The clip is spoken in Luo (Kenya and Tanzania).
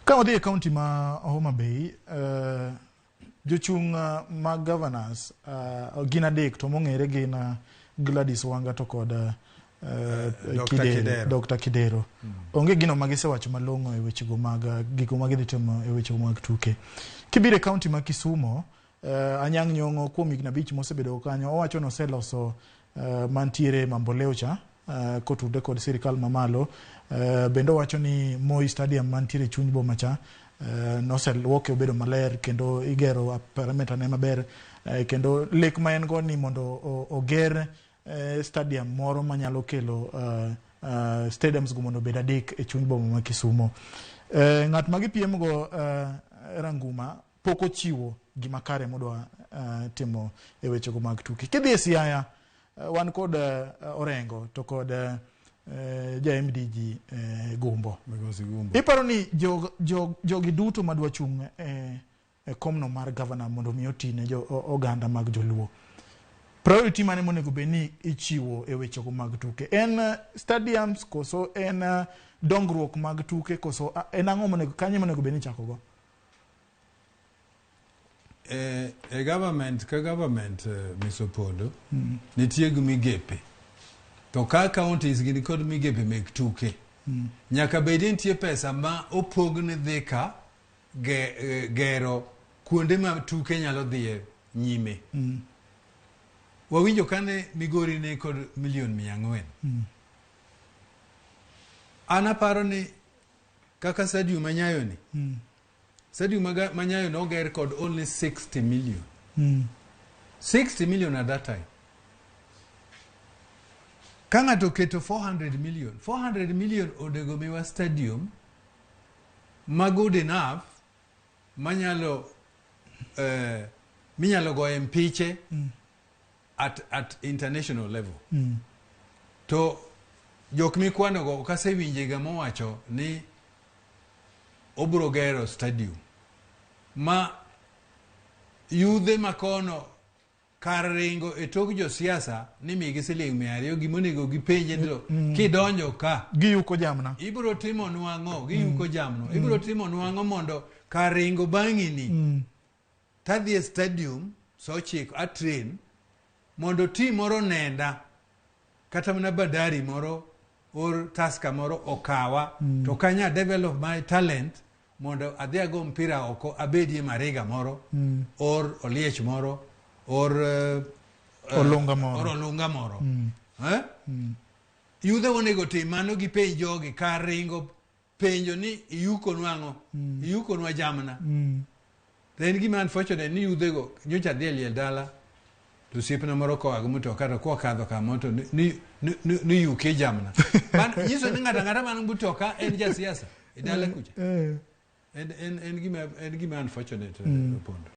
Kama the county ma Homa Bay, jochung mag governors, gina dek to mongere gina Gladys Wanga to koda Dr. Kidero. Onge gino magise wacho malongo e weche go mag gigo magidhi timo e weche mag tuke. Kibire county ma Kisumo, Anyang' Nyong'o kuom higni 5 mosebedo kanyo, owacho no seloso mantiere Mamboleo cha kotude kod sirikal mamalo. Bendo wacho ni Moi Stadium mantiere chuny boma cha noseluoke obedo maler kendo igero parameter ne maber, kendo lek ma en go ni mondo oger stadium moro manyalo kelo stadiums go mondo bed adek e chuny boma ma Kisumo. Ng'at ma gipiem go Ranguma poko chiwo gima kare modwa timo e weche go mag tuke. Kidhi e Siaya wan kod Orengo to kod ja MDG Gumbo. Iparo ni jogi duto madwa chung komno mar governor mondo mi otine jo oganda mag joluo. Priority mane monego beni ichiwo e weche go mag tuke. En stadiums koso en dongruok mag tuke koso en ang'o monego kanye monego beni chako go? Government misopodo nitie migepe. To ka counties gini kod migepe mek tuke. Nyaka bedi nitie pesa ma opogne dhika gero kuonde ma tuke nyalo dhiye nyime. Wawinjo kane Migori ne kod $400,000. Anaparo ni kaka stadium manyayo ni. Stadium manyayo no ger kod only 60 million. 60 million at that time. Kanga to keto 400 million. 400 million onego miwa stadium ma good enough manyalo minyalo go mpiche at international level. To jok mikwano go kasewinje ga mowacho ni obro gero stadium ma yudhe makono kar ringo e tok josiasa ni migi $200,000 gimonego gipenje ndilo kidonjo ka giyuko jamna ibro timo nwang'o giyuko jamno ibro timo nwang'o mondo kar ringo bang'i ni tadhi e stadium so chik a train mondo ti moro nenda kata mana Bandari moro or Tusker moro okawa to kanya develop my talent mondo adhi ago mpira oko abedie Mariga moro or Oliech moro or Olunga moro. Yudhe onego tim mano gi penjo gi kar ringo penjo ni iyuko nwang'o iyuko nwa jamna. Then gima unfortunate ni yudhe go nyocha dhi liel dala to sipna moro ko agmuto kata ko kadho kamoto ni yuke jamna. Man yiso ni ngata man butoka en jasiasa idala kucha. En gima unfortunate pondo.